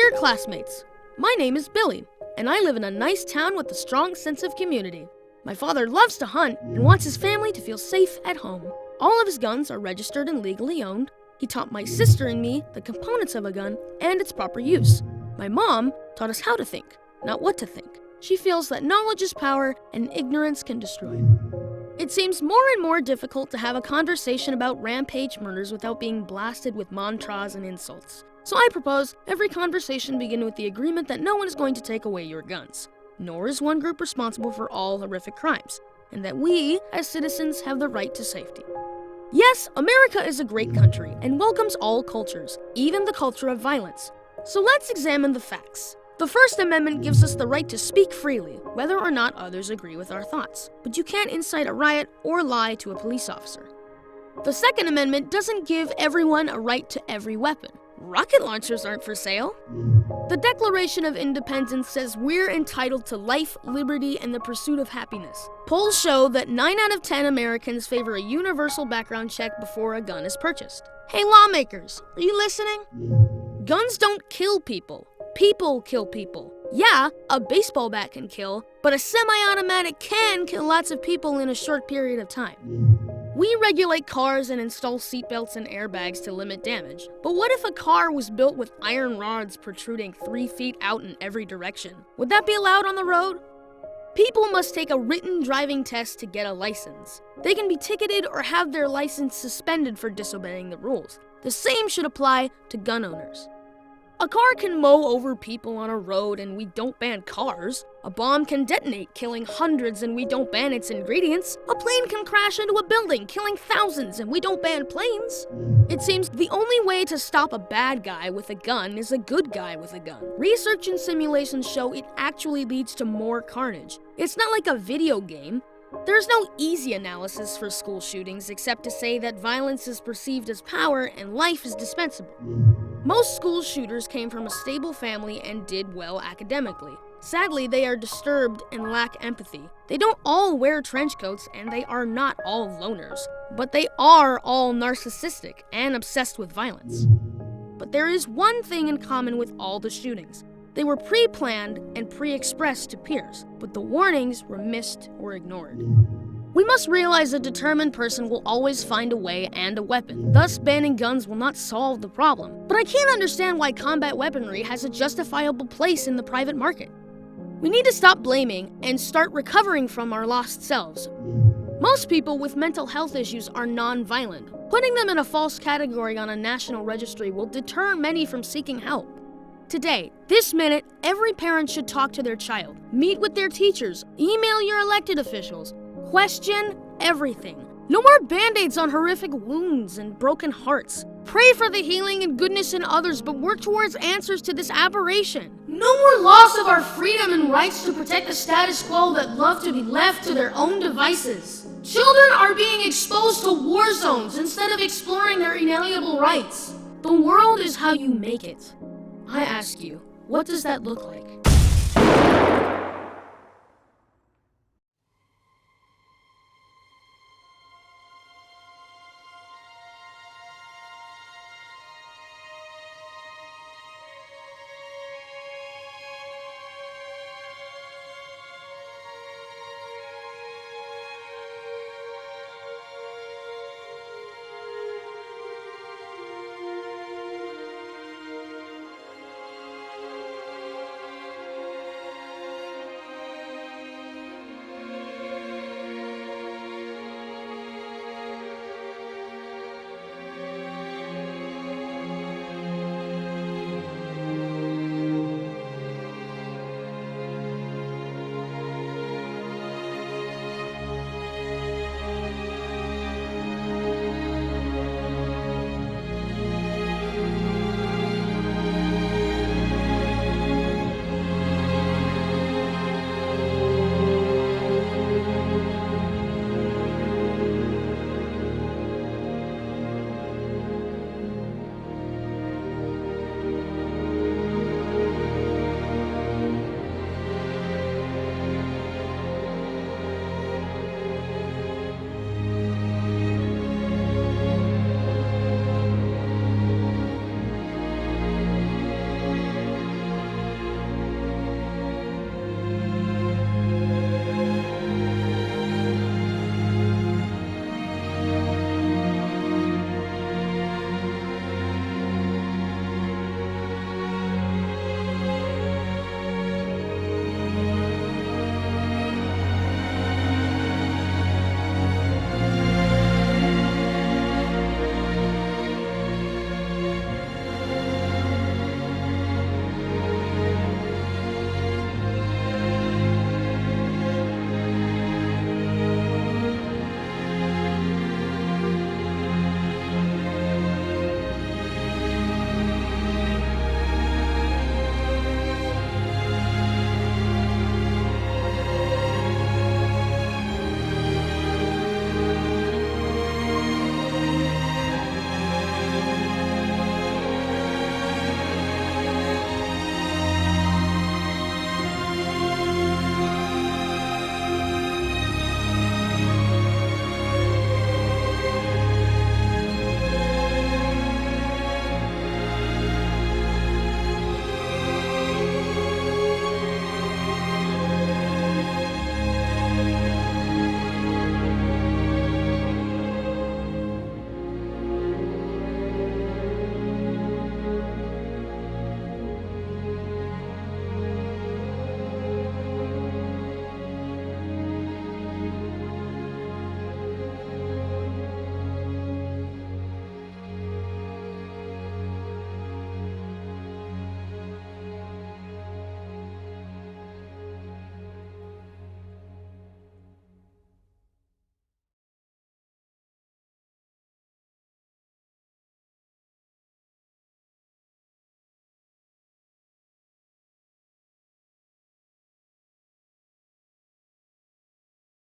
Dear classmates, my name is Billy, and I live in a nice town with a strong sense of community. My father loves to hunt and wants his family to feel safe at home. All of his guns are registered and legally owned. He taught my sister and me the components of a gun and its proper use. My mom taught us how to think, not what to think. She feels that knowledge is power and ignorance can destroy. It seems more and more difficult to have a conversation about rampage murders without being blasted with mantras and insults. So I propose every conversation begin with the agreement that no one is going to take away your guns, nor is one group responsible for all horrific crimes, and that we, as citizens, have the right to safety. Yes, America is a great country and welcomes all cultures, even the culture of violence. So let's examine the facts. The First Amendment gives us the right to speak freely, whether or not others agree with our thoughts, but you can't incite a riot or lie to a police officer. The Second Amendment doesn't give everyone a right to every weapon. Rocket launchers aren't for sale. The Declaration of Independence says we're entitled to life, liberty, and the pursuit of happiness. Polls show that 9 out of 10 Americans favor a universal background check before a gun is purchased. Hey lawmakers, are you listening? Guns don't kill people. People kill people. Yeah, a baseball bat can kill, but a semi-automatic can kill lots of people in a short period of time. We regulate cars and install seatbelts and airbags to limit damage. But what if a car was built with iron rods protruding 3 feet out in every direction? Would that be allowed on the road? People must take a written driving test to get a license. They can be ticketed or have their license suspended for disobeying the rules. The same should apply to gun owners. A car can mow over people on a road and we don't ban cars. A bomb can detonate, killing hundreds, and we don't ban its ingredients. A plane can crash into a building, killing thousands, and we don't ban planes. It seems the only way to stop a bad guy with a gun is a good guy with a gun. Research and simulations show it actually leads to more carnage. It's not like a video game. There's no easy analysis for school shootings except to say that violence is perceived as power and life is dispensable. Most school shooters came from a stable family and did well academically. Sadly, they are disturbed and lack empathy. They don't all wear trench coats and they are not all loners, but they are all narcissistic and obsessed with violence. But there is one thing in common with all the shootings. They were pre-planned and pre-expressed to peers, but the warnings were missed or ignored. We must realize a determined person will always find a way and a weapon. Thus, banning guns will not solve the problem. But I can't understand why combat weaponry has a justifiable place in the private market. We need to stop blaming and start recovering from our lost selves. Most people with mental health issues are non-violent. Putting them in a false category on a national registry will deter many from seeking help. Today, this minute, every parent should talk to their child, meet with their teachers, email your elected officials, question everything. No more band-aids on horrific wounds and broken hearts. Pray for the healing and goodness in others, but work towards answers to this aberration. No more loss of our freedom and rights to protect the status quo that love to be left to their own devices. Children are being exposed to war zones instead of exploring their inalienable rights. The world is how you make it. I ask you, what does that look like?